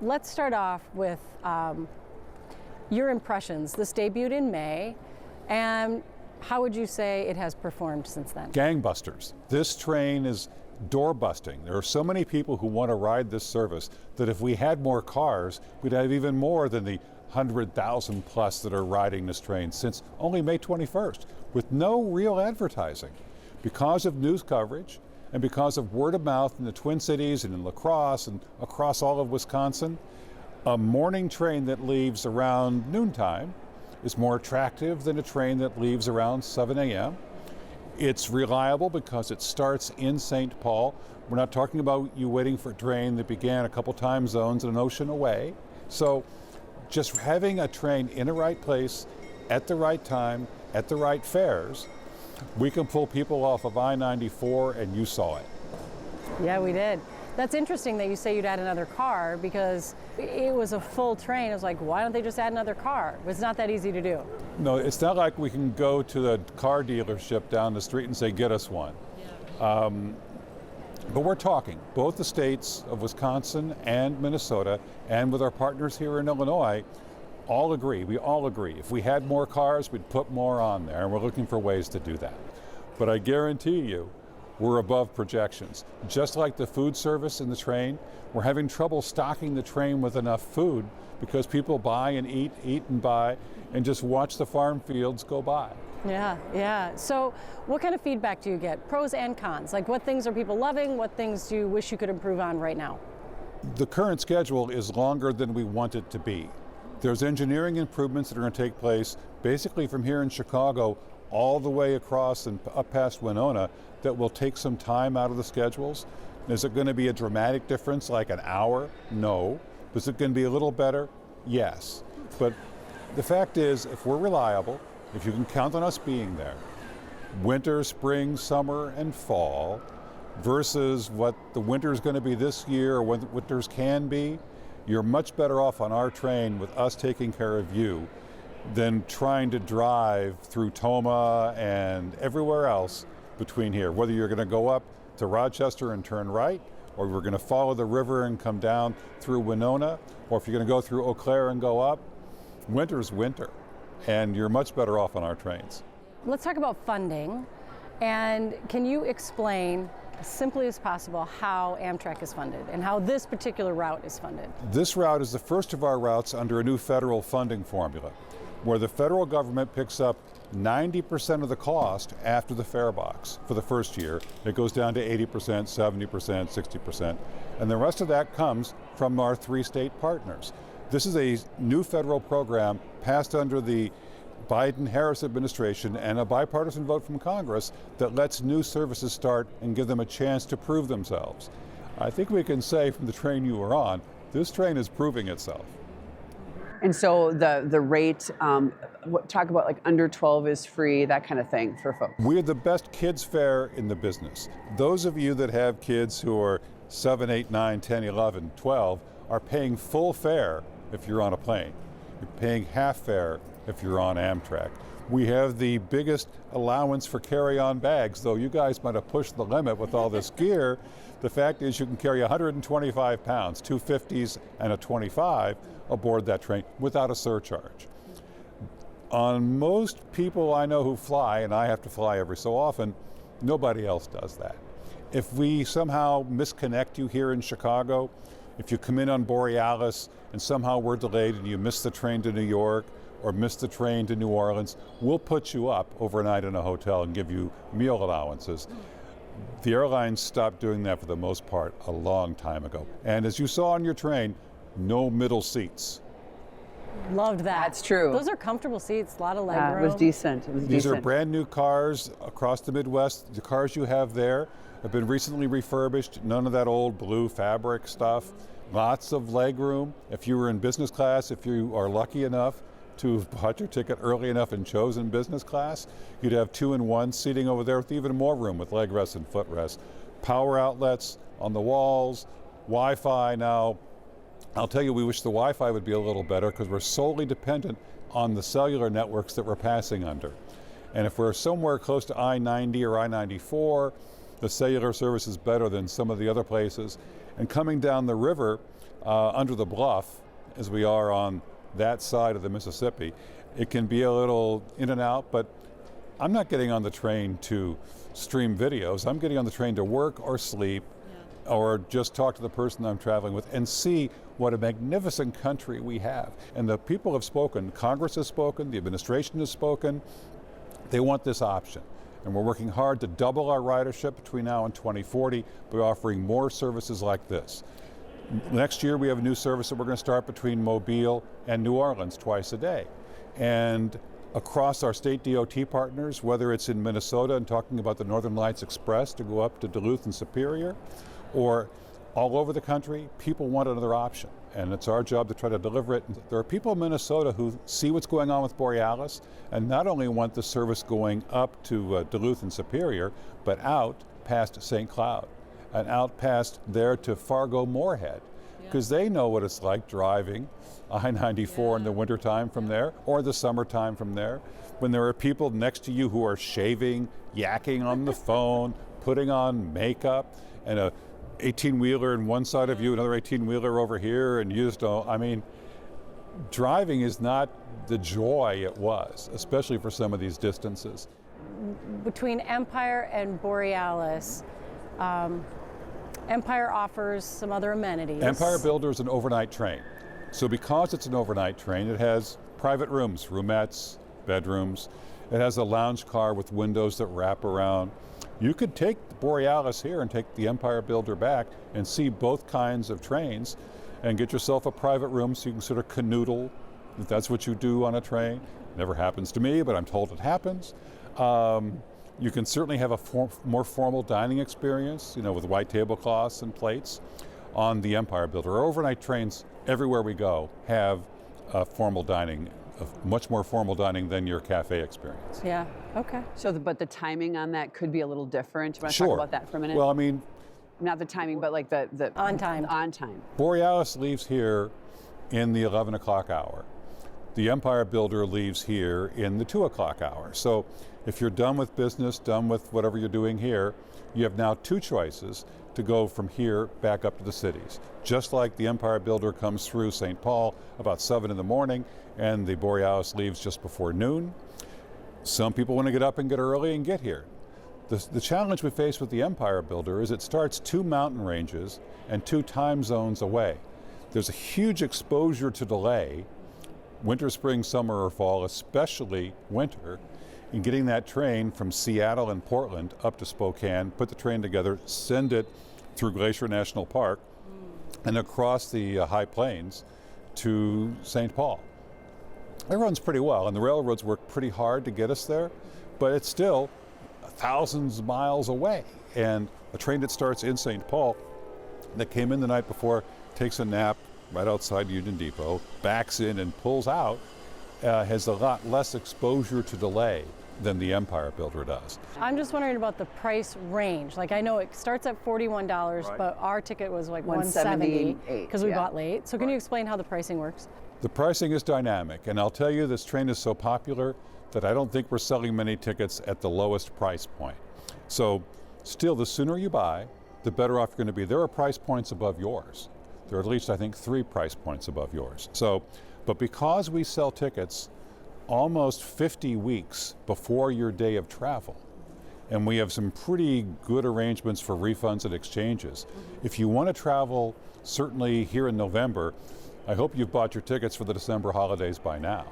let's start off with your impressions. This debuted in May, and how would you say it has performed since then? Gangbusters. This train is door busting. There are so many people who want to ride this service that if we had more cars, we'd have even more than the 100,000 plus that are riding this train since only May 21st, with no real advertising. Because of news coverage and because of word of mouth in the Twin Cities and in La Crosse and across all of Wisconsin, a morning train that leaves around noontime is more attractive than a train that leaves around 7 a.m. It's reliable because it starts in St. Paul. We're not talking about you waiting for a train that began a couple time zones and an ocean away. So just having a train in the right place, at the right time, at the right fares, we can pull people off of I-94, and you saw it. Yeah, we did. That's interesting that you say you'd add another car, because it was a full train. It was like, why don't they just add another car? It's not that easy to do. No, it's not like we can go to the car dealership down the street and say, get us one. Yeah. But we're talking, both the states of Wisconsin and Minnesota, and with our partners here in Illinois, all agree, we all agree. If we had more cars, we'd put more on there, and we're looking for ways to do that. But I guarantee you, we're above projections. Just like the food service in the train, we're having trouble stocking the train with enough food because people buy and eat and buy, and just watch the farm fields go by. Yeah. So what kind of feedback do you get? Pros and cons. Like, what things are people loving? What things do you wish you could improve on right now? The current schedule is longer than we want it to be. There's engineering improvements that are going to take place basically from here in Chicago all the way across and up past Winona that will take some time out of the schedules. Is it going to be a dramatic difference, like an hour? No. Is it going to be a little better? Yes. But the fact is, if we're reliable, if you can count on us being there, winter, spring, summer, and fall, versus what the winter is going to be this year or what winters can be, you're much better off on our train with us taking care of you than trying to drive through Toma and everywhere else between here. Whether you're going to go up to Rochester and turn right, or we're going to follow the river and come down through Winona, or if you're going to go through Eau Claire and go up, winter's winter, and you're much better off on our trains. Let's talk about funding. And can you explain as simply as possible how Amtrak is funded and how this particular route is funded? This route is the first of our routes under a new federal funding formula, where the federal government picks up 90% of the cost after the fare box for the first year. It goes down to 80%, 70%, 60%, and the rest of that comes from our three state partners. This is a new federal program passed under the Biden-Harris administration and a bipartisan vote from Congress that lets new services start and give them a chance to prove themselves. I think we can say from the train you were on, this train is proving itself. And so the rate, talk about like under 12 is free, that kind of thing for folks. We're the best kids fare in the business. Those of you that have kids who are 7, 8, 9, 10, 11, 12 are paying full fare if you're on a plane. You're paying half fare if you're on Amtrak. We have the biggest allowance for carry-on bags, though you guys might have pushed the limit with all this gear. The fact is you can carry 125 pounds, two 50s and a 25 aboard that train without a surcharge. On most people I know who fly, and I have to fly every so often, nobody else does that. If we somehow misconnect you here in Chicago, if you come in on Borealis and somehow we're delayed and you miss the train to New York or miss the train to New Orleans, we'll put you up overnight in a hotel and give you meal allowances. The airlines stopped doing that for the most part a long time ago. And as you saw on your train, no middle seats. Loved that. That's true. Those are comfortable seats, a lot of leg room. It was decent. These are brand new cars across the Midwest. The cars you have there have been recently refurbished, none of that old blue fabric stuff. Lots of leg room. If you were in business class, if you are lucky enough to have bought your ticket early enough and chosen business class, you'd have 2-in-1 seating over there with even more room with leg rests and footrests. Power outlets on the walls, Wi-Fi. Now, I'll tell you, we wish the Wi-Fi would be a little better because we're solely dependent on the cellular networks that we're passing under. And if we're somewhere close to I-90 or I-94, the cellular service is better than some of the other places. And coming down the river, under the bluff, as we are on that side of the Mississippi, it can be a little in and out, but I'm not getting on the train to stream videos. I'm getting on the train to work or sleep, or just talk to the person I'm traveling with and see what a magnificent country we have. And the people have spoken, Congress has spoken, the administration has spoken. They want this option. And we're working hard to double our ridership between now and 2040 by offering more services like this. Next year we have a new service that we're going to start between Mobile and New Orleans twice a day. And across our state DOT partners, whether it's in Minnesota and talking about the Northern Lights Express to go up to Duluth and Superior, or all over the country, people want another option. And it's our job to try to deliver it. There are people in Minnesota who see what's going on with Borealis and not only want the service going up to Duluth and Superior, but out past St. Cloud and out past there to Fargo-Moorhead, because they know what it's like driving I-94 in the wintertime from there, or the summertime from there, when there are people next to you who are shaving, yakking on the phone, putting on makeup, and a 18-wheeler in one side of you, another 18-wheeler over here, and you just don't, I mean, driving is not the joy it was, especially for some of these distances. Between Empire and Borealis, Empire offers some other amenities. Empire Builder is an overnight train. So because it's an overnight train, it has private rooms, roomettes, bedrooms. It has a lounge car with windows that wrap around. You could take the Borealis here and take the Empire Builder back and see both kinds of trains and get yourself a private room so you can sort of canoodle, if that's what you do on a train. Never happens to me, but I'm told it happens. You can certainly have a more formal dining experience, you know, with white tablecloths and plates on the Empire Builder. Our overnight trains, everywhere we go, have formal dining, much more formal dining than your cafe experience. Yeah, okay. So, but the timing on that could be a little different. You want to Sure. talk about that for a minute? Well, I mean, not the timing, but like the On time. On time. Borealis leaves here in the 11 o'clock hour. The Empire Builder leaves here in the 2 o'clock hour. So if you're done with business, done with whatever you're doing here, you have now two choices to go from here back up to the cities. Just like the Empire Builder comes through St. Paul about 7 in the morning and the Borealis leaves just before noon. Some people want to get up and get early and get here. The challenge we face with the Empire Builder is it starts 2 mountain ranges and 2 time zones away. There's a huge exposure to delay, winter, spring, summer, or fall, especially winter, in getting that train from Seattle and Portland up to Spokane, put the train together, send it through Glacier National Park and across the High Plains to St. Paul. It runs pretty well, and the railroads work pretty hard to get us there, but it's still thousands of miles away. And a train that starts in St. Paul, that came in the night before, takes a nap right outside Union Depot, backs in and pulls out, has a lot less exposure to delay than the Empire Builder does. I'm just wondering about the price range. Like, I know it starts at $41, Right. but our ticket was like $170 $178, because we yeah. bought late. So can you explain how the pricing works? The pricing is dynamic, and I'll tell you, this train is so popular that I don't think we're selling many tickets at the lowest price point. So still, the sooner you buy, the better off you're going to be. There are price points above yours. There are at least, I think, 3 price points above yours. So, but because we sell tickets almost 50 weeks before your day of travel, and we have some pretty good arrangements for refunds and exchanges. If you want to travel, certainly here in November, I hope you've bought your tickets for the December holidays by now.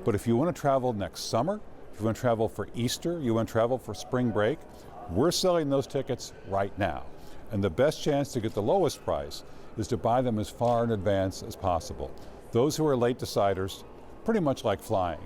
But if you want to travel next summer, if you want to travel for Easter, you want to travel for spring break, we're selling those tickets right now. And the best chance to get the lowest price is to buy them as far in advance as possible. Those who are late deciders, pretty much like flying,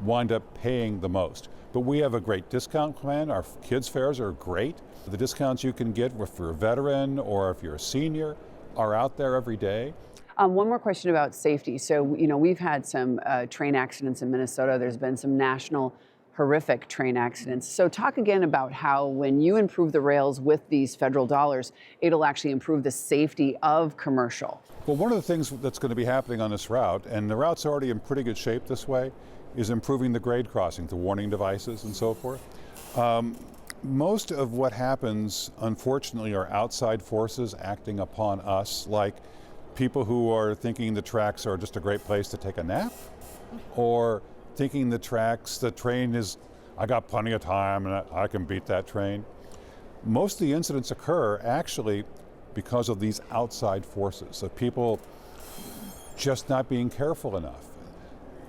wind up paying the most. But we have a great discount plan. Our kids' fares are great. The discounts you can get if you're a veteran or if you're a senior are out there every day. One more question about safety. So, you know, we've had some train accidents in Minnesota. There's been some national horrific train accidents. So talk again about how when you improve the rails with these federal dollars, it'll actually improve the safety of commercial. Well, one of the things that's going to be happening on this route, and the route's already in pretty good shape this way, is improving the grade crossing, the warning devices and so forth. Most of what happens, unfortunately, are outside forces acting upon us, like people who are thinking the tracks are just a great place to take a nap, or thinking the train is, I got plenty of time and I can beat that train. Most of the incidents occur actually because of these outside forces, of people just not being careful enough.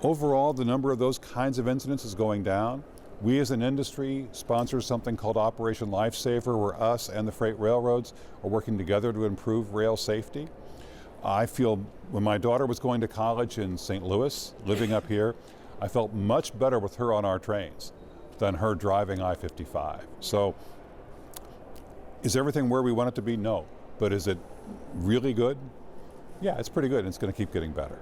Overall, the number of those kinds of incidents is going down. We as an industry sponsor something called Operation Lifesaver, where us and the freight railroads are working together to improve rail safety. I feel when my daughter was going to college in St. Louis, living up here, I felt much better with her on our trains than her driving I-55. So, is everything where we want it to be? No. But is it really good? Yeah, it's pretty good, and it's going to keep getting better.